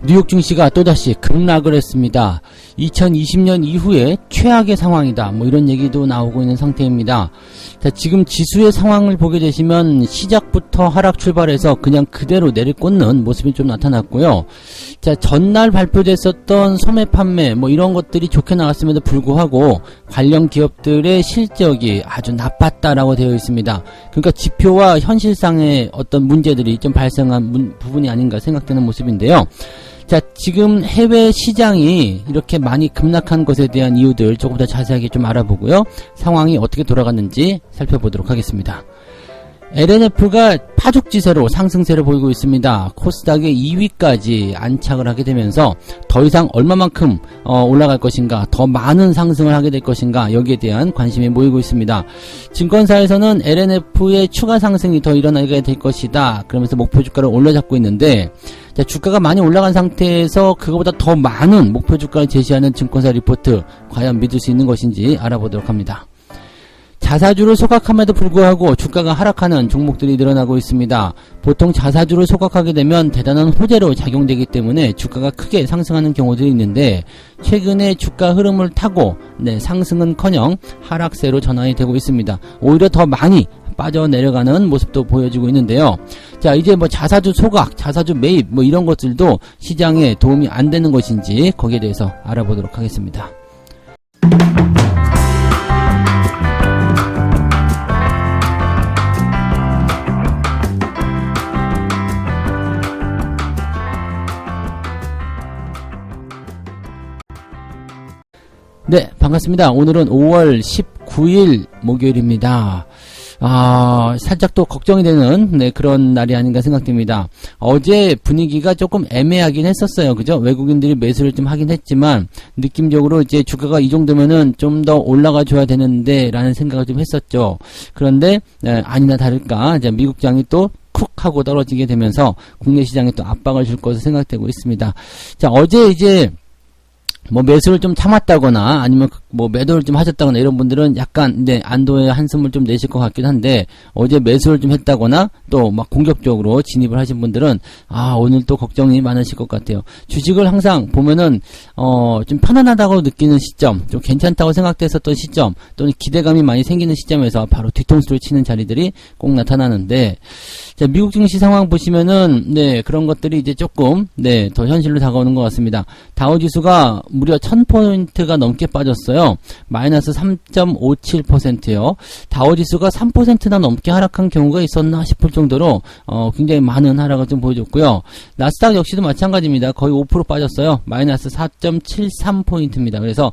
뉴욕 증시가 또다시 급락을 했습니다. 2020년 이후에 최악의 상황이다. 뭐 이런 얘기도 나오고 있는 상태입니다. 자, 지금 지수의 상황을 보게 되시면 시작부터 하락 출발해서 그냥 그대로 내리꽂는 모습이 좀 나타났고요. 자, 전날 발표됐었던 소매 판매 뭐 이런 것들이 좋게 나왔음에도 불구하고 관련 기업들의 실적이 아주 나빴다라고 되어 있습니다. 그러니까 지표와 현실상의 어떤 문제들이 좀 발생한 부분이 아닌가 생각되는 모습인데요. 자, 지금 해외 시장이 이렇게 많이 급락한 것에 대한 이유들 조금 더 자세하게 좀 알아보고요. 상황이 어떻게 돌아갔는지 살펴보도록 하겠습니다. LNF가 파죽지세로 상승세를 보이고 있습니다. 코스닥의 2위까지 안착을 하게 되면서 더 이상 얼마만큼 올라갈 것인가, 더 많은 상승을 하게 될 것인가, 여기에 대한 관심이 모이고 있습니다. 증권사에서는 LNF의 추가 상승이 더 일어나게 될 것이다, 그러면서 목표 주가를 올려잡고 있는데, 자, 주가가 많이 올라간 상태에서 그거보다 더 많은 목표 주가를 제시하는 증권사 리포트 과연 믿을 수 있는 것인지 알아보도록 합니다. 자사주를 소각함에도 불구하고 주가가 하락하는 종목들이 늘어나고 있습니다. 보통 자사주를 소각하게 되면 대단한 호재로 작용되기 때문에 주가가 크게 상승하는 경우들이 있는데, 최근에 주가 흐름을 타고 상승은커녕 하락세로 전환이 되고 있습니다. 오히려 더 많이 빠져내려가는 모습도 보여지고 있는데요. 자, 이제 뭐 자사주 소각, 자사주 매입 뭐 이런 것들도 시장에 도움이 안 되는 것인지 거기에 대해서 알아보도록 하겠습니다. 네, 반갑습니다. 오늘은 5월 19일 목요일입니다. 살짝 또 걱정이 되는 그런 날이 아닌가 생각됩니다. 어제 분위기가 조금 애매하긴 했었어요. 그죠? 외국인들이 매수를 좀 하긴 했지만 느낌적으로 이제 주가가 이 정도면은 좀 더 올라가 줘야 되는데 라는 생각을 좀 했었죠. 그런데 아니나 다를까 이제 미국장이 또 쿡 하고 떨어지게 되면서 국내 시장에 또 압박을 줄 것으로 생각되고 있습니다. 자, 어제 이제 뭐 매수를 좀 참았다거나 아니면 뭐 매도를 좀 하셨다거나 이런 분들은 약간 안도의 한숨을 좀 내실 것 같긴 한데, 어제 매수를 좀 했다거나 또 막 공격적으로 진입을 하신 분들은 오늘 또 걱정이 많으실 것 같아요. 주식을 항상 보면은 좀 편안하다고 느끼는 시점, 좀 괜찮다고 생각됐었던 시점, 또는 기대감이 많이 생기는 시점에서 바로 뒤통수를 치는 자리들이 꼭 나타나는데, 자, 미국 증시 상황 보시면은 그런 것들이 이제 조금 더 현실로 다가오는 것 같습니다. 다우지수가 무려 1000포인트가 넘게 빠졌어요. 마이너스 3.57%요. 다우지수가 3%나 넘게 하락한 경우가 있었나 싶을 정도로 굉장히 많은 하락을 좀 보여줬고요. 나스닥 역시도 마찬가지입니다. 거의 5% 빠졌어요. 마이너스 4.73포인트입니다. 그래서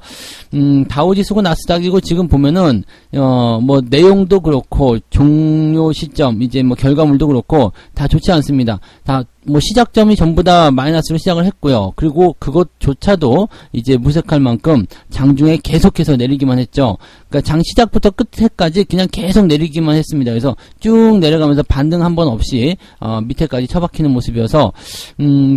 다우지수고 나스닥이고 지금 보면은 뭐 내용도 그렇고 종료 시점, 이제 뭐 결과물도 그렇고 다 좋지 않습니다. 다 뭐 시작점이 전부 다 마이너스로 시작을 했고요. 그리고 그것조차도 이제 무색할 만큼 장중에 계속해서 내리기만 했죠. 그러니까 장 시작부터 끝에까지 그냥 계속 내리기만 했습니다. 그래서 쭉 내려가면서 반등 한 번 없이 밑에까지 처박히는 모습이어서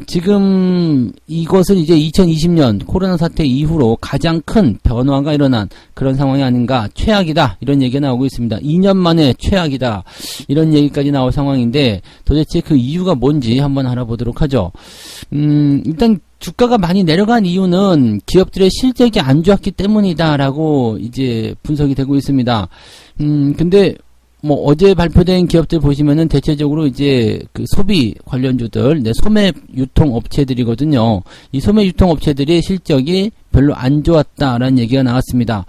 지금 이것은 이제 2020년 코로나 사태 이후로 가장 큰 변화가 일어난 그런 상황이 아닌가, 최악이다 이런 얘기가 나오고 있습니다. 2년 만에 최악이다 이런 얘기까지 나올 상황인데, 도대체 그 이유가 뭔지 한번 알아보도록 하죠. 일단 주가가 많이 내려간 이유는 기업들의 실적이 안 좋았기 때문이다라고 이제 분석이 되고 있습니다. 근데 뭐 어제 발표된 기업들 보시면은 대체적으로 이제 그 소비 관련주들, 소매 유통 업체들이거든요. 이 소매 유통 업체들의 실적이 별로 안 좋았다라는 얘기가 나왔습니다.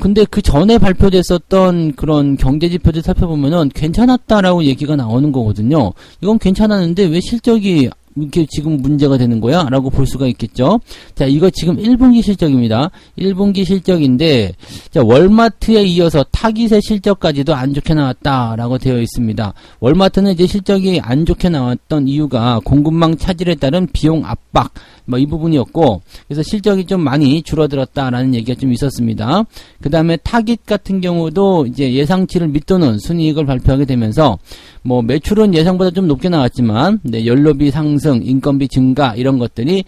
근데 그 전에 발표됐었던 그런 경제 지표들 살펴보면은 괜찮았다라고 얘기가 나오는 거거든요. 이건 괜찮았는데 왜 실적이 이렇게 지금 문제가 되는 거야? 라고 볼 수가 있겠죠. 자, 이거 지금 1분기 실적입니다. 1분기 실적인데, 자, 월마트에 이어서 타깃의 실적까지도 안 좋게 나왔다라고 되어 있습니다. 월마트는 이제 실적이 안 좋게 나왔던 이유가 공급망 차질에 따른 비용 압박, 뭐 이 부분이었고, 그래서 실적이 좀 많이 줄어들었다라는 얘기가 좀 있었습니다. 그 다음에 타깃 같은 경우도 이제 예상치를 밑도는 순이익을 발표하게 되면서, 뭐 매출은 예상보다 좀 높게 나왔지만 연료비 상승, 인건비 증가 이런 것들이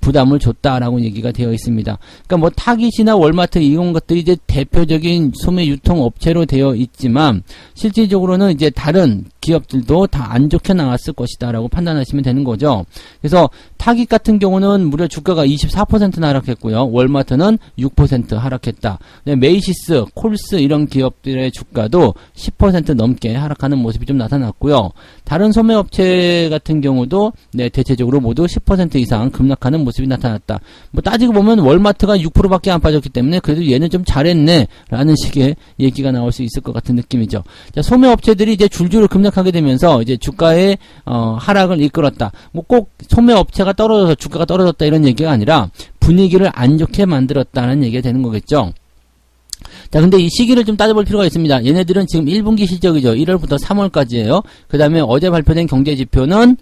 부담을 줬다라고 얘기가 되어 있습니다. 그러니까 뭐 타깃이나 월마트 이런 것들이 이제 대표적인 소매 유통 업체로 되어 있지만 실질적으로는 이제 다른 기업들도 다 안 좋게 나왔을 것이다 라고 판단하시면 되는 거죠. 그래서 타깃 같은 경우는 무려 주가가 24%나 하락했고요. 월마트는 6% 하락했다. 메이시스, 콜스 이런 기업들의 주가도 10% 넘게 하락하는 모습이 좀 나타났고요. 다른 소매업체 같은 경우도 대체적으로 모두 10% 이상 급락하는 모습이 나타났다. 뭐 따지고 보면 월마트가 6%밖에 안 빠졌기 때문에 그래도 얘는 좀 잘했네 라는 식의 얘기가 나올 수 있을 것 같은 느낌이죠. 자, 소매업체들이 이제 줄줄이 급락하게 되면서 이제 주가의 하락을 이끌었다. 뭐 꼭 소매업체가 떨어져서 주가가 떨어졌다 이런 얘기가 아니라 분위기를 안 좋게 만들었다는 얘기가 되는 거겠죠. 자, 근데 이 시기를 좀 따져볼 필요가 있습니다. 얘네들은 지금 1분기 실적이죠. 1월부터 3월까지예요. 그 다음에 어제 발표된 경제지표는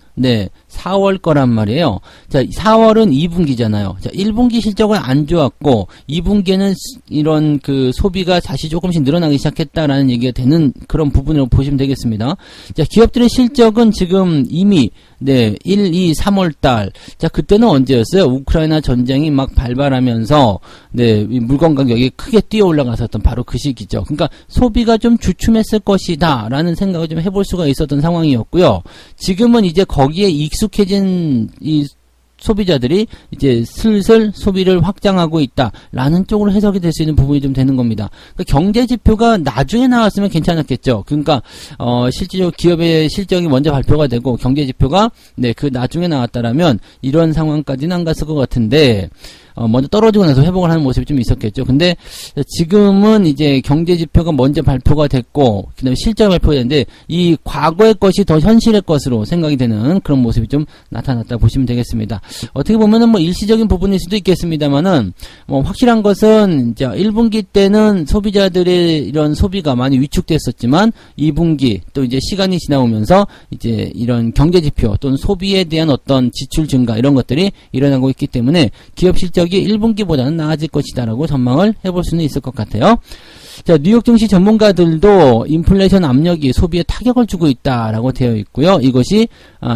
4월 거란 말이에요. 자, 4월은 2분기잖아요. 자, 1분기 실적은 안 좋았고 2분기에는 이런 그 소비가 다시 조금씩 늘어나기 시작했다라는 얘기가 되는 그런 부분으로 보시면 되겠습니다. 자, 기업들의 실적은 지금 이미 1, 2, 3월 달. 자, 그때는 언제였어요? 우크라이나 전쟁이 막 발발하면서 이 물건 가격이 크게 뛰어 올라갔었던 바로 그 시기죠. 그러니까 소비가 좀 주춤했을 것이다 라는 생각을 좀 해볼 수가 있었던 상황이었고요. 지금은 이제 거기에 익숙해진 이 소비자들이 이제 슬슬 소비를 확장하고 있다라는 쪽으로 해석이 될 수 있는 부분이 좀 되는 겁니다. 그러니까 경제 지표가 나중에 나왔으면 괜찮았겠죠. 그러니까 실질적으로 기업의 실적이 먼저 발표가 되고 경제 지표가 그 나중에 나왔다라면 이런 상황까지는 안 갔을 것 같은데 먼저 떨어지고 나서 회복을 하는 모습이 좀 있었겠죠. 근데 지금은 이제 경제 지표가 먼저 발표가 됐고 그다음에 실적이 발표가 됐는데 이 과거의 것이 더 현실의 것으로 생각이 되는 그런 모습이 좀 나타났다 보시면 되겠습니다. 어떻게 보면은 뭐 일시적인 부분일 수도 있겠습니다만은 뭐 확실한 것은 이제 1분기 때는 소비자들의 이런 소비가 많이 위축됐었지만 2분기 또 이제 시간이 지나오면서 이제 이런 경제 지표 또는 소비에 대한 어떤 지출 증가 이런 것들이 일어나고 있기 때문에 기업 실적이 1분기보다는 나아질 것이다라고 전망을 해볼 수는 있을 것 같아요. 자, 뉴욕 증시 전문가들도 인플레이션 압력이 소비에 타격을 주고 있다라고 되어 있고요. 이것이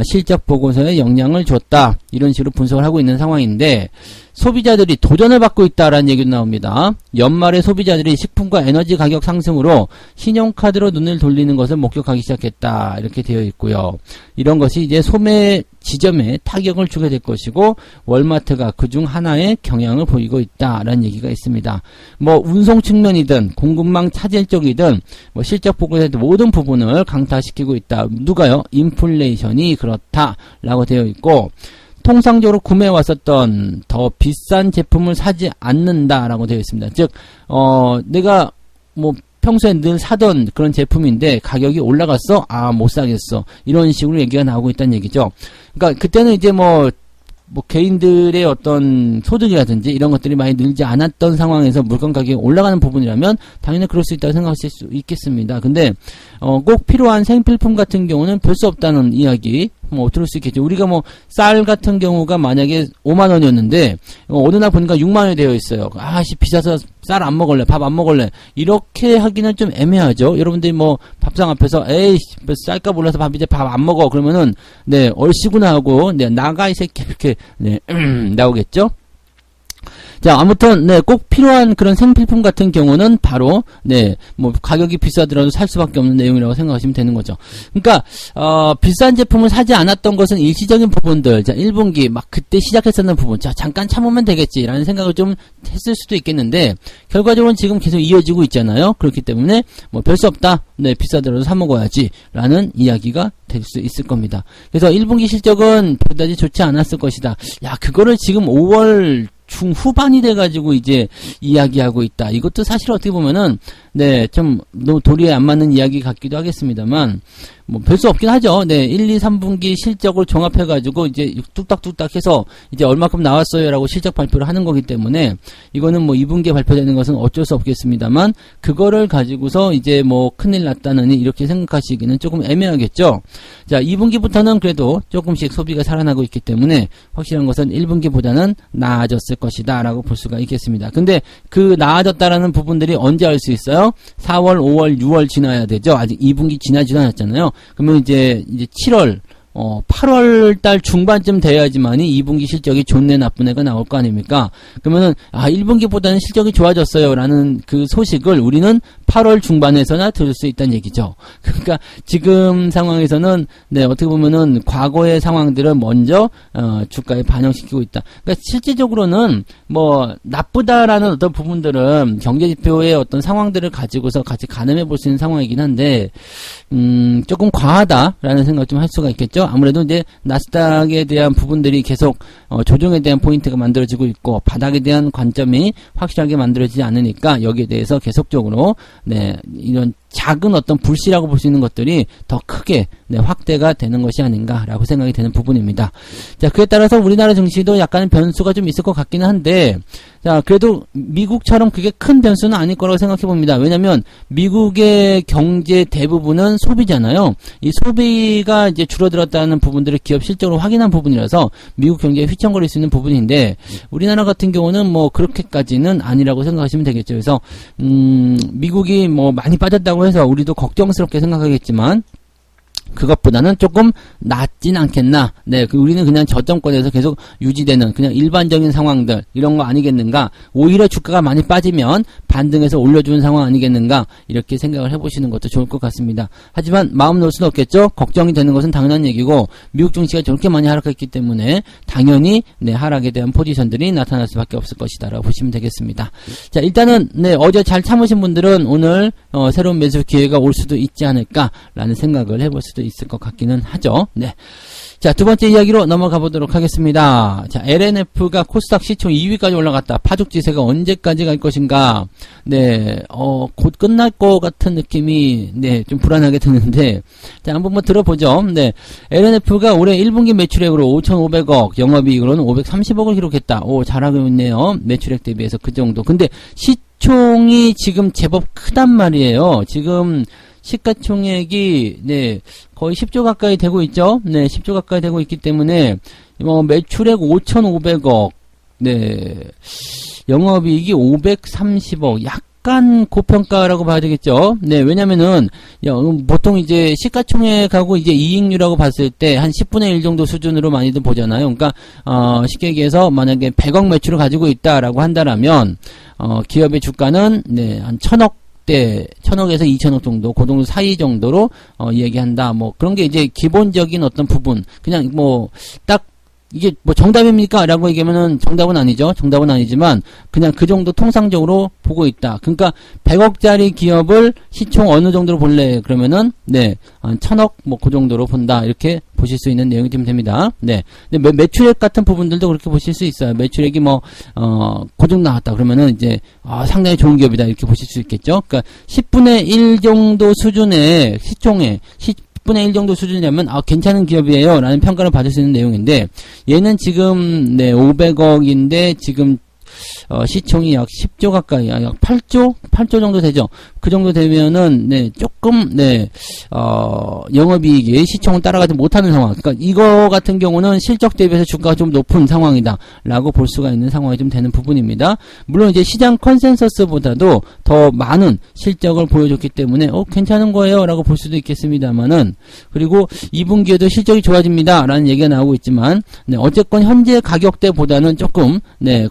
실적 보고서에 영향을 줬다. 이런 식으로 분석을 하고 있는 상황인데 소비자들이 도전을 받고 있다라는 얘기도 나옵니다. 연말에 소비자들이 식품과 에너지 가격 상승으로 신용카드로 눈을 돌리는 것을 목격하기 시작했다. 이렇게 되어 있고요. 이런 것이 이제 소매 지점에 타격을 주게 될 것이고 월마트가 그중 하나의 경향을 보이고 있다라는 얘기가 있습니다. 뭐 운송 측면이든 공급망 차질 쪽이든 뭐 실적 보고서의 모든 부분을 강타시키고 있다. 누가요? 인플레이션이 그렇다라고 되어 있고 통상적으로 구매해 왔었던 더 비싼 제품을 사지 않는다라고 되어 있습니다. 즉, 내가 뭐 평소에 늘 사던 그런 제품인데 가격이 올라갔어? 못 사겠어. 이런 식으로 얘기가 나오고 있다는 얘기죠. 그러니까 그때는 이제 뭐 개인들의 어떤 소득이라든지 이런 것들이 많이 늘지 않았던 상황에서 물건 가격이 올라가는 부분이라면 당연히 그럴 수 있다고 생각하실 수 있겠습니다. 근데 꼭 필요한 생필품 같은 경우는 별 수 없다는 이야기 들을 수 있겠죠. 우리가 뭐 쌀 같은 경우가 만약에 5만 원이었는데 어느 날 보니까 6만 원이 되어 있어요. 비싸서 쌀 안 먹을래, 밥 안 먹을래. 이렇게 하기는 좀 애매하죠. 여러분들이 뭐 밥상 앞에서 에이 쌀값 올라서 밥 안 먹어 그러면은 얼씨구나 하고 나가 이 새끼 이렇게 나오겠죠. 자, 아무튼 꼭 필요한 그런 생필품 같은 경우는 바로 뭐 가격이 비싸더라도 살 수밖에 없는 내용이라고 생각하시면 되는 거죠. 그러니까 비싼 제품을 사지 않았던 것은 일시적인 부분들. 자, 1분기 막 그때 시작했었는 부분. 자, 잠깐 참으면 되겠지라는 생각을 좀 했을 수도 있겠는데 결과적으로는 지금 계속 이어지고 있잖아요. 그렇기 때문에 뭐 별 수 없다. 비싸더라도 사 먹어야지라는 이야기가 될 수 있을 겁니다. 그래서 1분기 실적은 그다지 좋지 않았을 것이다. 야, 그거를 지금 5월 중후반이 돼가지고 이제 이야기하고 있다. 이것도 사실 어떻게 보면은 좀 너무 도리에 안 맞는 이야기 같기도 하겠습니다만 뭐 별 수 없긴 하죠. 1, 2, 3분기 실적을 종합해가지고 이제 뚝딱뚝딱 해서 이제 얼마큼 나왔어요라고 실적 발표를 하는 거기 때문에 이거는 뭐 2분기에 발표되는 것은 어쩔 수 없겠습니다만 그거를 가지고서 이제 뭐 큰일 났다느니 이렇게 생각하시기는 조금 애매하겠죠. 자, 2분기부터는 그래도 조금씩 소비가 살아나고 있기 때문에 확실한 것은 1분기보다는 나아졌을 것이다 라고 볼 수가 있겠습니다. 근데 그 나아졌다라는 부분들이 언제 알 수 있어요? 4월, 5월, 6월 지나야 되죠. 아직 2분기 지나지도 않았잖아요. 그러면 이제 7월 8월 달 중반쯤 돼야지만이 2분기 실적이 좋네 나쁘네가 나올 거 아닙니까? 그러면은 1분기보다는 실적이 좋아졌어요라는 그 소식을 우리는 8월 중반에서나 들을 수 있다는 얘기죠. 그러니까 지금 상황에서는 어떻게 보면은 과거의 상황들을 먼저 주가에 반영시키고 있다. 그러니까 실질적으로는 뭐 나쁘다라는 어떤 부분들은 경제 지표의 어떤 상황들을 가지고서 같이 가늠해 볼 수 있는 상황이긴 한데 조금 과하다라는 생각 좀 할 수가 있겠죠. 아무래도 이제 나스닥에 대한 부분들이 계속 조정에 대한 포인트가 만들어지고 있고 바닥에 대한 관점이 확실하게 만들어지지 않으니까 여기에 대해서 계속적으로 이런 작은 어떤 불씨라고 볼 수 있는 것들이 더 크게 확대가 되는 것이 아닌가라고 생각이 되는 부분입니다. 자, 그에 따라서 우리나라 증시도 약간의 변수가 좀 있을 것 같기는 한데, 자, 그래도 미국처럼 그게 큰 변수는 아닐 거라고 생각해 봅니다. 왜냐면 미국의 경제 대부분은 소비잖아요. 이 소비가 이제 줄어들었다는 부분들을 기업 실적으로 확인한 부분이라서 미국 경제에 휘청거릴 수 있는 부분인데, 우리나라 같은 경우는 뭐 그렇게까지는 아니라고 생각하시면 되겠죠. 그래서 미국이 뭐 많이 빠졌다고 해서 우리도 걱정스럽게 생각하겠지만 그것보다는 조금 낫진 않겠나. 우리는 그냥 저점권에서 계속 유지되는 그냥 일반적인 상황들 이런 거 아니겠는가. 오히려 주가가 많이 빠지면 반등해서 올려주는 상황 아니겠는가. 이렇게 생각을 해보시는 것도 좋을 것 같습니다. 하지만 마음 놓을 수는 없겠죠. 걱정이 되는 것은 당연한 얘기고 미국 증시가 저렇게 많이 하락했기 때문에 당연히 하락에 대한 포지션들이 나타날 수밖에 없을 것이다 라고 보시면 되겠습니다. 자, 일단은 어제 잘 참으신 분들은 오늘 새로운 매수 기회가 올 수도 있지 않을까 라는 생각을 해볼 수도 있을 것 같기는 하죠. 자, 두 번째 이야기로 넘어가 보도록 하겠습니다. 자, LNF가 코스닥 시총 2위까지 올라갔다. 파죽지세가 언제까지 갈 것인가? 곧 끝날 것 같은 느낌이, 좀 불안하게 드는데, 자, 한번 들어보죠. LNF가 올해 1분기 매출액으로 5,500억, 영업이익으로는 530억을 기록했다. 잘하고 있네요. 매출액 대비해서 그 정도. 근데 시총이 지금 제법 크단 말이에요. 지금, 시가총액이 거의 10조 가까이 되고 있죠. 10조 가까이 되고 있기 때문에 매출액 5,500억, 영업이익이 530억, 약간 고평가라고 봐야 되겠죠. 왜냐면은 보통 이제 시가총액하고 이제 이익률하고 봤을 때 한 10분의 1 정도 수준으로 많이들 보잖아요. 그러니까 쉽게 얘기해서 만약에 100억 매출을 가지고 있다라고 한다라면 기업의 주가는 한 1,000억 1,000억에서 2,000억 정도, 그 정도 사이 정도로, 얘기한다. 뭐, 그런 게 이제 기본적인 어떤 부분. 그냥 딱, 이게 정답입니까? 라고 얘기하면은 정답은 아니죠. 정답은 아니지만, 그냥 그 정도 통상적으로 보고 있다. 그러니까, 100억짜리 기업을 시총 어느 정도로 볼래? 그러면은, 한 1,000억, 그 정도로 본다. 이렇게 보실 수 있는 내용이 좀 됩니다. 근데 매출액 같은 부분들도 그렇게 보실 수 있어요. 매출액이 그 정도 나왔다. 그러면은 이제, 상당히 좋은 기업이다. 이렇게 보실 수 있겠죠. 그러니까, 10분의 1 정도 수준의 시총에, 10분의 1 정도 수준이라면 괜찮은 기업이에요 라는 평가를 받을 수 있는 내용인데 얘는 지금 500억인데 지금 시총이 약 10조 가까이, 약 8조 정도 되죠. 그 정도 되면은, 조금, 영업이익이 시총을 따라가지 못하는 상황. 그러니까 이거 같은 경우는 실적 대비해서 주가가 좀 높은 상황이다. 라고 볼 수가 있는 상황이 좀 되는 부분입니다. 물론 이제 시장 컨센서스보다도 더 많은 실적을 보여줬기 때문에, 괜찮은 거예요. 라고 볼 수도 있겠습니다만은, 그리고 2분기에도 실적이 좋아집니다. 라는 얘기가 나오고 있지만, 어쨌건 현재 가격대보다는 조금,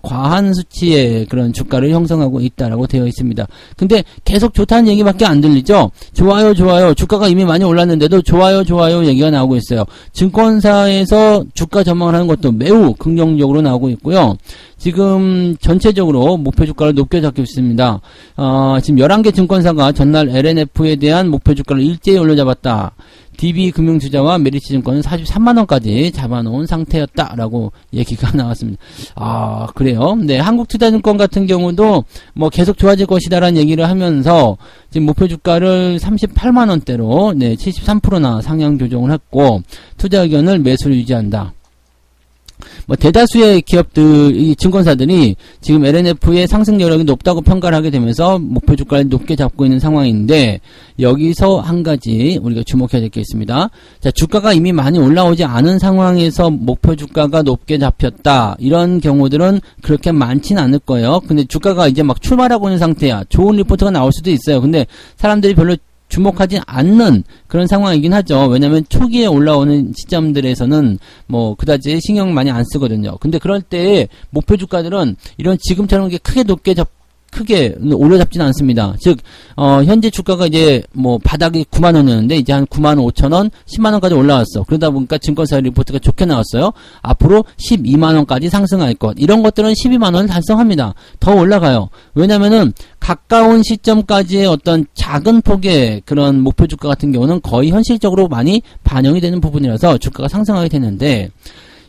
과한 수치의 그런 주가를 형성하고 있다라고 되어 있습니다. 근데 계속 좋다는 얘기밖에 안 들리죠? 좋아요. 주가가 이미 많이 올랐는데도 좋아요 얘기가 나오고 있어요. 증권사에서 주가 전망을 하는 것도 매우 긍정적으로 나오고 있고요. 지금 전체적으로 목표 주가를 높게 잡고 있습니다. 지금 11개 증권사가 전날 LNF에 대한 목표 주가를 일제히 올려잡았다. DB금융투자와 메리츠증권은 43만원까지 잡아놓은 상태였다라고 얘기가 나왔습니다. 그래요? 한국투자증권 같은 경우도 계속 좋아질 것이다라는 얘기를 하면서 지금 목표 주가를 38만원대로 73%나 상향 조정을 했고 투자 의견을 매수를 유지한다. 대다수의 기업들, 이 증권사들이 지금 LNF의 상승 여력이 높다고 평가를 하게 되면서 목표 주가를 높게 잡고 있는 상황인데, 여기서 한 가지 우리가 주목해야 될 게 있습니다. 자, 주가가 이미 많이 올라오지 않은 상황에서 목표 주가가 높게 잡혔다. 이런 경우들은 그렇게 많지는 않을 거예요. 근데 주가가 이제 막 출발하고 있는 상태야. 좋은 리포트가 나올 수도 있어요. 근데 사람들이 별로 주목하지 않는 그런 상황이긴 하죠. 왜냐면 초기에 올라오는 시점들에서는 뭐 그다지 신경 많이 안 쓰거든요. 근데 그럴 때 목표 주가들은 이런 지금처럼 크게 크게 올려잡지는 않습니다. 즉, 현재 주가가 이제 뭐 바닥이 9만원이었는데 이제 한 9만 5천원, 10만원까지 올라왔어. 그러다 보니까 증권사 리포트가 좋게 나왔어요. 앞으로 12만원까지 상승할 것. 이런 것들은 12만원을 달성합니다. 더 올라가요. 왜냐면은 가까운 시점까지의 어떤 작은 폭의 그런 목표 주가 같은 경우는 거의 현실적으로 많이 반영이 되는 부분이라서 주가가 상승하게 되는데,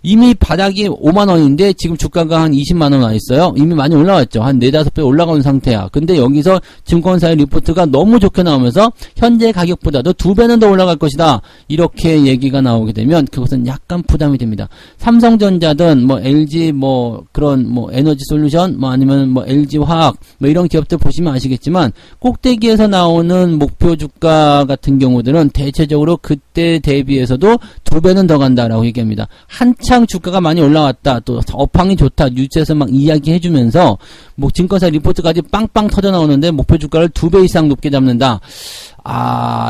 이미 바닥이 5만원인데 지금 주가가 한 20만원 와 있어요. 이미 많이 올라왔죠. 한 4, 5배 올라간 상태야. 근데 여기서 증권사의 리포트가 너무 좋게 나오면서 현재 가격보다도 2배는 더 올라갈 것이다. 이렇게 얘기가 나오게 되면 그것은 약간 부담이 됩니다. 삼성전자든 뭐 LG 뭐 그런 뭐 에너지 솔루션 뭐 아니면 뭐 LG 화학 뭐 이런 기업들 보시면 아시겠지만 꼭대기에서 나오는 목표 주가 같은 경우들은 대체적으로 그때 대비해서도 2배는 더 간다라고 얘기합니다. 한참 주가가 많이 올라왔다. 또 업황이 좋다. 뉴스에서 막 이야기해주면서 뭐 증권사 리포트까지 빵빵 터져 나오는데 목표 주가를 2배 이상 높게 잡는다.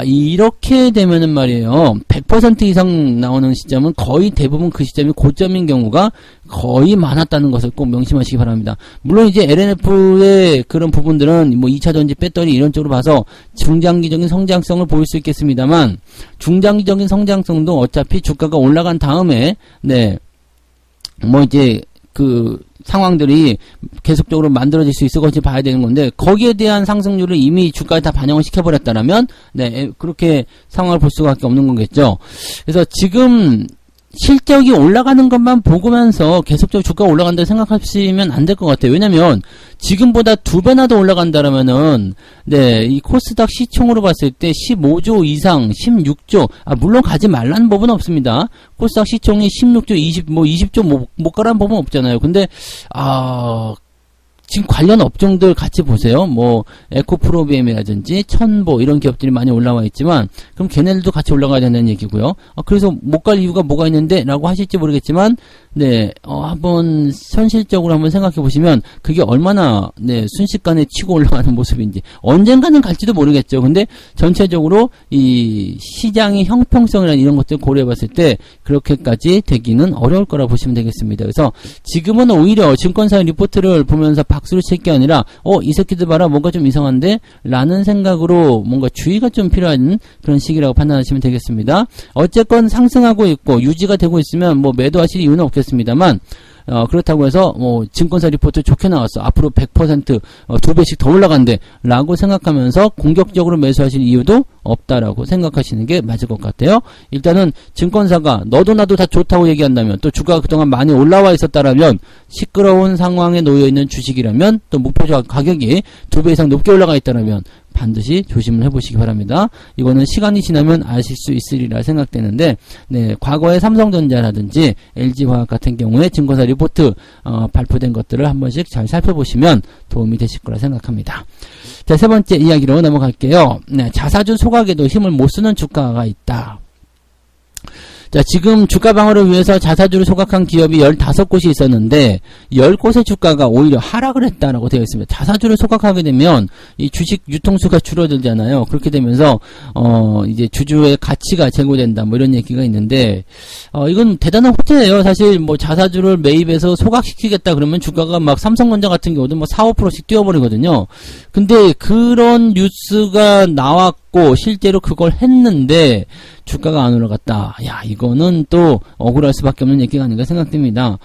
이렇게 되면은 말이에요. 100% 이상 나오는 시점은 거의 대부분 그 시점이 고점인 경우가 거의 많았다는 것을 꼭 명심하시기 바랍니다. 물론 이제 LNF의 그런 부분들은 뭐 2차전지 배터리 이런 쪽으로 봐서 중장기적인 성장성을 보일 수 있겠습니다만 중장기적인 성장성도 어차피 주가가 올라간 다음에 뭐 이제 그 상황들이 계속적으로 만들어질 수 있을 것이 봐야 되는 건데 거기에 대한 상승률을 이미 주가에 다 반영을 시켜버렸다라면 그렇게 상황을 볼 수밖에 없는 거겠죠. 그래서 지금 실적이 올라가는 것만 보고면서 계속적으로 주가가 올라간다고 생각하시면 안 될 것 같아요. 왜냐면 지금보다 2배나 더 올라간다라면은 이 코스닥 시총으로 봤을 때 15조 이상 16조 물론 가지 말라는 법은 없습니다. 코스닥 시총이 16조 20조 못 가라는 법은 없잖아요. 근데 지금 관련 업종들 같이 보세요. 뭐 에코프로비엠이라든지 천보 이런 기업들이 많이 올라와 있지만 그럼 걔네들도 같이 올라가야 된다는 얘기고요. 그래서 못 갈 이유가 뭐가 있는데 라고 하실지 모르겠지만 한번 현실적으로 한번 생각해 보시면 그게 얼마나 순식간에 치고 올라가는 모습인지 언젠가는 갈지도 모르겠죠. 근데 전체적으로 이 시장의 형평성이라는 이런 것들 고려해 봤을 때 그렇게까지 되기는 어려울 거라 보시면 되겠습니다. 그래서 지금은 오히려 증권사의 리포트를 보면서 박수를 칠 게 아니라 이 새끼들 봐라 뭔가 좀 이상한데 라는 생각으로 뭔가 주의가 좀 필요한 그런 시기라고 판단하시면 되겠습니다. 어쨌건 상승하고 있고 유지가 되고 있으면 뭐 매도하실 이유는 없겠습니다만 그렇다고 해서 뭐 증권사 리포트 좋게 나왔어. 앞으로 100% 2배씩 더 올라간대 라고 생각하면서 공격적으로 매수하실 이유도 없다라고 생각하시는 게 맞을 것 같아요. 일단은 증권사가 너도 나도 다 좋다고 얘기한다면 또 주가가 그동안 많이 올라와 있었다라면 시끄러운 상황에 놓여있는 주식이라면 또 목표 가격이 2배 이상 높게 올라가 있다라면 반드시 조심을 해보시기 바랍니다. 이거는 시간이 지나면 아실 수 있으리라 생각되는데 과거의 삼성전자라든지 LG화학 같은 경우에 증권사 리포트 발표된 것들을 한 번씩 잘 살펴보시면 도움이 되실 거라 생각합니다. 자, 세 번째 이야기로 넘어갈게요. 자사주 소각에도 힘을 못 쓰는 주가가 있다. 자, 지금 주가 방어를 위해서 자사주를 소각한 기업이 15곳이 있었는데 10곳의 주가가 오히려 하락을 했다라고 되어 있습니다. 자사주를 소각하게 되면 이 주식 유통수가 줄어들잖아요. 그렇게 되면서 이제 주주의 가치가 제고된다 뭐 이런 얘기가 있는데 이건 대단한 호재예요. 사실 뭐 자사주를 매입해서 소각시키겠다 그러면 주가가 막 삼성전자 같은 경우도 뭐 4, 5%씩 뛰어버리거든요. 근데 그런 뉴스가 나왔고 실제로 그걸 했는데 주가가 안 올라갔다. 이거는 또 억울할 수밖에 없는 얘기가 아닌가 생각됩니다.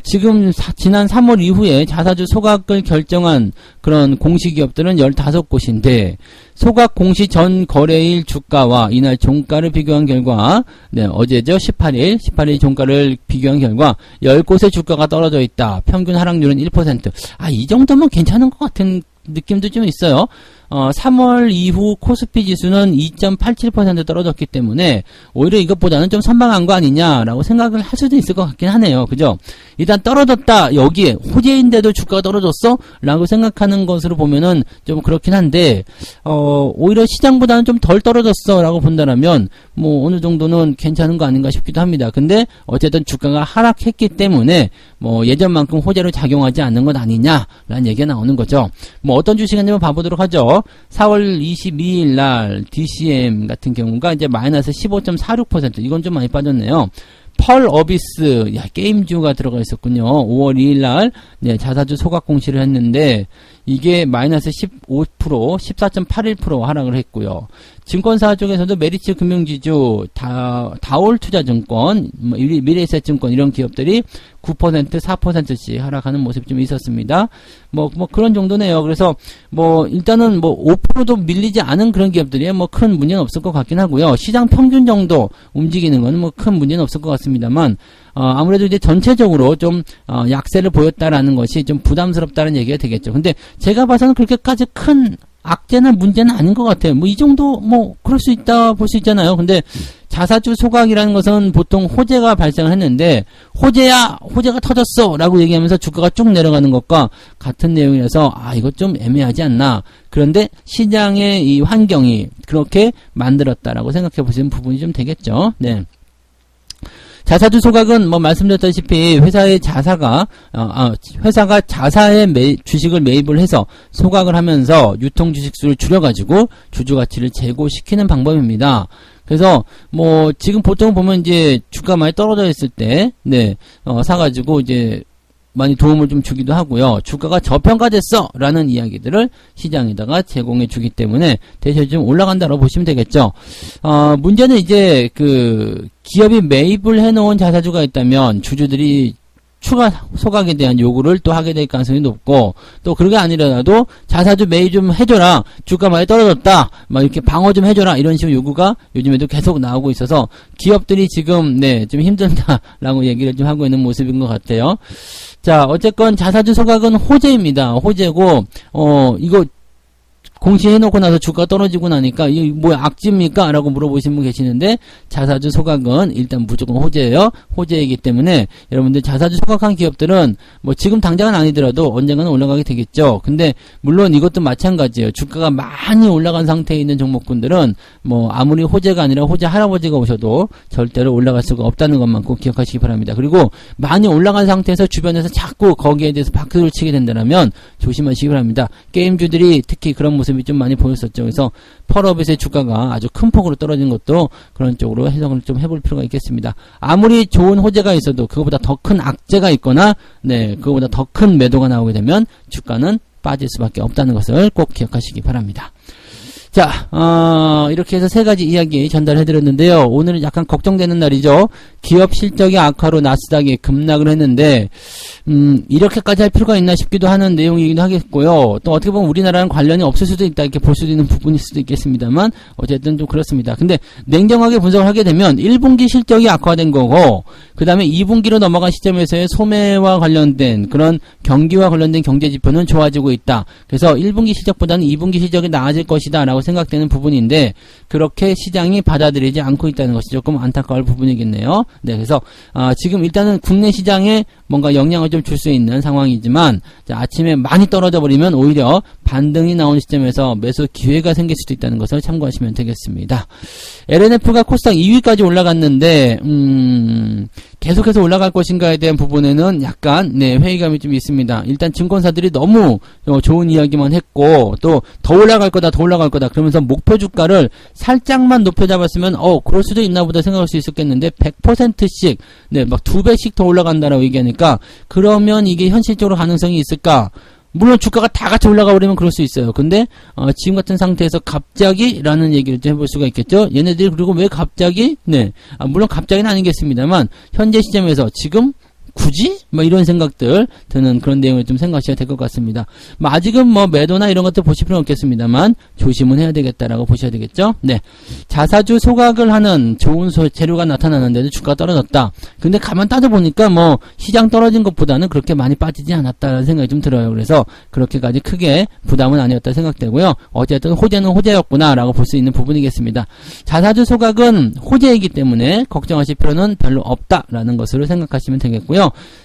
지금 지난 3월 이후에 자사주 소각을 결정한 그런 공시기업들은 15곳인데 소각 공시 전 거래일 주가와 이날 종가를 비교한 결과 어제죠. 18일 종가를 비교한 결과 10곳의 주가가 떨어져 있다. 평균 하락률은 1%. 이 정도면 괜찮은 것 같은 느낌도 좀 있어요. 3월 이후 코스피 지수는 2.87% 떨어졌기 때문에 오히려 이것보다는 좀 선방한 거 아니냐라고 생각을 할 수도 있을 것 같긴 하네요. 그죠? 일단 떨어졌다. 여기에 호재인데도 주가가 떨어졌어? 라고 생각하는 것으로 보면은 좀 그렇긴 한데 오히려 시장보다는 좀 덜 떨어졌어 라고 본다면 뭐 어느 정도는 괜찮은 거 아닌가 싶기도 합니다. 근데 어쨌든 주가가 하락했기 때문에 뭐 예전만큼 호재로 작용하지 않는 것 아니냐라는 얘기가 나오는 거죠. 뭐 어떤 주식인지 한번 봐보도록 하죠. 그래서 4월 22일 날 DCM 같은 경우가 이제 마이너스 15.46%. 이건 좀 많이 빠졌네요. 펄 어비스, 야, 게임주가 들어가 있었군요. 5월 2일 날, 네, 자사주 소각 공시를 했는데, 이게 마이너스 15%, 14.81% 하락을 했고요. 증권사 쪽에서도 메리츠 금융지주, 다올 투자증권, 미래에셋증권 이런 기업들이 9%, 4%씩 하락하는 모습이 좀 있었습니다. 뭐 그런 정도네요. 그래서 일단은 5%도 밀리지 않은 그런 기업들이 큰 문제는 없을 것 같긴 하고요. 시장 평균 정도 움직이는 건 큰 문제는 없을 것 같습니다만, 아무래도 이제 전체적으로 좀 약세를 보였다라는 것이 좀 부담스럽다는 얘기가 되겠죠. 근데 제가 봐서는 그렇게까지 큰 악재나 문제는 아닌 것 같아요. 이 정도 그럴 수 있다 볼 수 있잖아요. 근데 자사주 소각이라는 것은 보통 호재가 발생을 했는데, 호재가 터졌어 라고 얘기하면서 주가가 쭉 내려가는 것과 같은 내용이라서 이것 좀 애매하지 않나. 그런데 시장의 이 환경이 그렇게 만들었다라고 생각해 보시는 부분이 좀 되겠죠. 네. 자사주 소각은 말씀드렸다시피 회사의 회사가 자사의 주식을 매입을 해서 소각을 하면서 유통 주식수를 줄여가지고 주주 가치를 제고시키는 방법입니다. 그래서 지금 보통 보면 이제 주가 많이 떨어져 있을 때 사가지고 이제 많이 도움을 좀 주기도 하고요. 주가가 저평가됐어 라는 이야기들을 시장에다가 제공해 주기 때문에 대체로 좀 올라간다고 보시면 되겠죠. 문제는 이제 기업이 매입을 해놓은 자사주가 있다면 주주들이 추가 소각에 대한 요구를 또 하게 될 가능성이 높고, 또 그게 아니라도 자사주 매입 좀 해줘라, 주가 많이 떨어졌다, 이렇게 방어 좀 해줘라, 이런 식으로 요구가 요즘에도 계속 나오고 있어서 기업들이 지금 좀 힘들다라고 얘기를 좀 하고 있는 모습인 것 같아요. 자, 어쨌건 자사주 소각은 호재입니다. 호재고, 이거 공시해놓고 나서 주가가 떨어지고 나니까 이게 뭐야, 악재입니까? 라고 물어보시는 분 계시는데, 자사주 소각은 일단 무조건 호재예요. 호재이기 때문에 여러분들 자사주 소각한 기업들은 지금 당장은 아니더라도 언젠가는 올라가게 되겠죠. 근데 물론 이것도 마찬가지예요. 주가가 많이 올라간 상태에 있는 종목군들은 아무리 호재가 아니라 호재 할아버지가 오셔도 절대로 올라갈 수가 없다는 것만 꼭 기억하시기 바랍니다. 그리고 많이 올라간 상태에서 주변에서 자꾸 거기에 대해서 박수를 치게 된다면 조심하시기 바랍니다. 게임주들이 특히 그런 모습 좀 많이 보였었죠. 그래서 펄업에서의 주가가 아주 큰 폭으로 떨어진 것도 그런 쪽으로 해석을 좀 해볼 필요가 있겠습니다. 아무리 좋은 호재가 있어도 그거보다 더 큰 악재가 있거나 그거보다 더 큰 매도가 나오게 되면 주가는 빠질 수밖에 없다는 것을 꼭 기억하시기 바랍니다. 자, 이렇게 해서 세 가지 이야기 전달해드렸는데요. 오늘은 약간 걱정되는 날이죠. 기업 실적의 악화로 나스닥이 급락을 했는데, 이렇게까지 할 필요가 있나 싶기도 하는 내용이기도 하겠고요. 또 어떻게 보면 우리나라는 관련이 없을 수도 있다, 이렇게 볼 수도 있는 부분일 수도 있겠습니다만, 어쨌든 좀 그렇습니다. 근데 냉정하게 분석을 하게 되면 1분기 실적이 악화된 거고, 그 다음에 2분기로 넘어간 시점에서의 소매와 관련된 그런 경기와 관련된 경제지표는 좋아지고 있다. 그래서 1분기 실적보다는 2분기 실적이 나아질 것이다 라고 생각되는 부분인데, 그렇게 시장이 받아들이지 않고 있다는 것이 조금 안타까울 부분이겠네요. 그래서 지금 일단은 국내 시장에 뭔가 영향을 좀 줄 수 있는 상황이지만, 아침에 많이 떨어져 버리면 오히려 반등이 나오는 시점에서 매수 기회가 생길 수도 있다는 것을 참고하시면 되겠습니다. LNF가 코스닥 2위까지 올라갔는데 계속해서 올라갈 것인가에 대한 부분에는 약간 회의감이 좀 있습니다. 일단 증권사들이 너무 좋은 이야기만 했고, 또 더 올라갈 거다 그러면서 목표 주가를 살짝만 높여 잡았으면 그럴 수도 있나 보다 생각할 수 있었겠는데 100%씩 막 2배씩 더 올라간다라고 얘기하니까, 그러면 이게 현실적으로 가능성이 있을까? 물론 주가가 다 같이 올라가 버리면 그럴 수 있어요. 근데 지금 같은 상태에서 갑자기 라는 얘기를 좀 해볼 수가 있겠죠. 얘네들이 그리고 왜 갑자기? 물론 갑자기는 아니겠습니다만 현재 시점에서 지금 굳이? 이런 생각들 드는 그런 내용을 좀 생각하셔야 될 것 같습니다. 아직은 매도나 이런 것들 보실 필요는 없겠습니다만 조심은 해야 되겠다라고 보셔야 되겠죠. 자사주 소각을 하는 좋은 재료가 나타나는데도 주가가 떨어졌다. 근데 가만 따져보니까 시장 떨어진 것보다는 그렇게 많이 빠지지 않았다는 생각이 좀 들어요. 그래서 그렇게까지 크게 부담은 아니었다 생각되고요. 어쨌든 호재는 호재였구나라고 볼 수 있는 부분이겠습니다. 자사주 소각은 호재이기 때문에 걱정하실 필요는 별로 없다라는 것으로 생각하시면 되겠고요.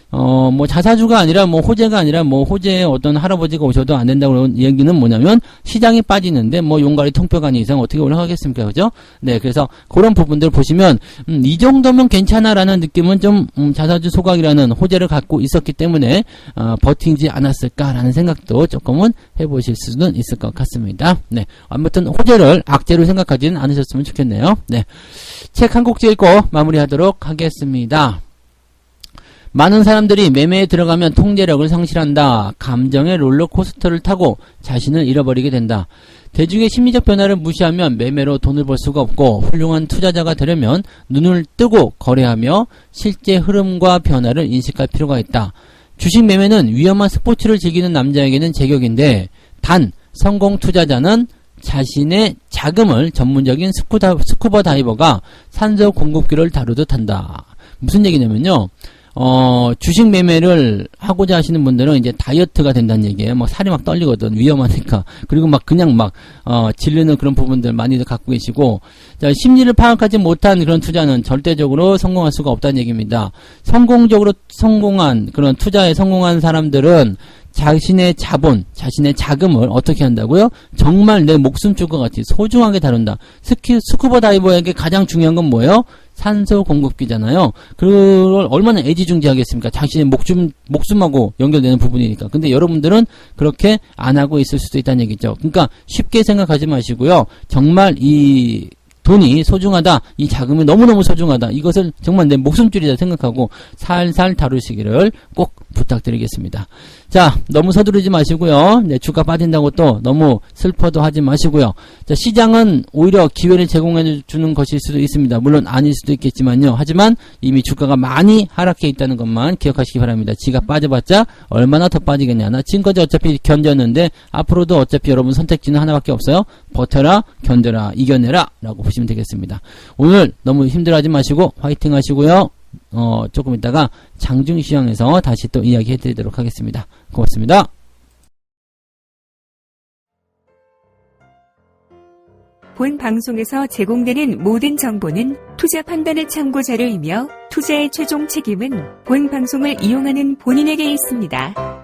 뭐 자사주가 아니라 뭐 호재가 아니라 뭐 호재에 어떤 할아버지가 오셔도 안 된다고 얘기는 뭐냐면 시장이 빠지는데 뭐 용가리 통뼈가니 이상 어떻게 올라가겠습니까? 그죠? 네, 그래서 그런 부분들 보시면 이 정도면 괜찮아라는 느낌은 좀 자사주 소각이라는 호재를 갖고 있었기 때문에 버티지 않았을까라는 생각도 조금은 해보실 수는 있을 것 같습니다. 네, 아무튼 호재를 악재로 생각하지는 않으셨으면 좋겠네요. 네, 책 한 곡 읽고 마무리하도록 하겠습니다. 많은 사람들이 매매에 들어가면 통제력을 상실한다. 감정의 롤러코스터를 타고 자신을 잃어버리게 된다. 대중의 심리적 변화를 무시하면 매매로 돈을 벌 수가 없고 훌륭한 투자자가 되려면 눈을 뜨고 거래하며 실제 흐름과 변화를 인식할 필요가 있다. 주식 매매는 위험한 스포츠를 즐기는 남자에게는 제격인데 단 성공 투자자는 자신의 자금을 전문적인 스쿠버 다이버가 산소 공급기를 다루듯 한다. 무슨 얘기냐면요. 주식 매매를 하고자 하시는 분들은 이제 다이어트가 된다는 얘기예요. 막 살이 막 떨리거든. 위험하니까. 그리고 막 그냥 막, 질르는 그런 부분들 많이들 갖고 계시고, 자, 심리를 파악하지 못한 그런 투자는 절대적으로 성공할 수가 없다는 얘기입니다. 성공적으로 성공한, 그런 투자에 성공한 사람들은 자신의 자본, 자신의 자금을 어떻게 한다고요? 정말 내 목숨 줄 것 같이 소중하게 다룬다. 스쿠버 다이버에게 가장 중요한 건 뭐예요? 산소 공급기잖아요. 그걸 얼마나 애지중지하겠습니까? 자신의 목숨하고 연결되는 부분이니까. 근데 여러분들은 그렇게 안 하고 있을 수도 있다는 얘기죠. 그러니까 쉽게 생각하지 마시고요. 정말 이 돈이 소중하다, 이 자금이 너무너무 소중하다, 이것을 정말 내 목숨줄이다 생각하고 살살 다루시기를 꼭 부탁드리겠습니다. 자, 너무 서두르지 마시고요. 네, 주가 빠진다고 또 너무 슬퍼도 하지 마시고요. 자, 시장은 오히려 기회를 제공해 주는 것일 수도 있습니다. 물론 아닐 수도 있겠지만요. 하지만 이미 주가가 많이 하락해 있다는 것만 기억하시기 바랍니다. 지가 빠져봤자 얼마나 더 빠지겠냐. 나 지금까지 어차피 견뎠는데 앞으로도 어차피 여러분 선택지는 하나밖에 없어요. 버텨라, 견뎌라, 이겨내라 라고 보시면 되겠습니다. 오늘 너무 힘들어하지 마시고 화이팅 하시고요. 조금 있다가 장중시장에서 다시 또 이야기 해드리도록 하겠습니다. 고맙습니다. 본 방송에서 제공되는 모든 정보는 투자 판단의 참고 자료이며 투자의 최종 책임은 본 방송을 이용하는 본인에게 있습니다.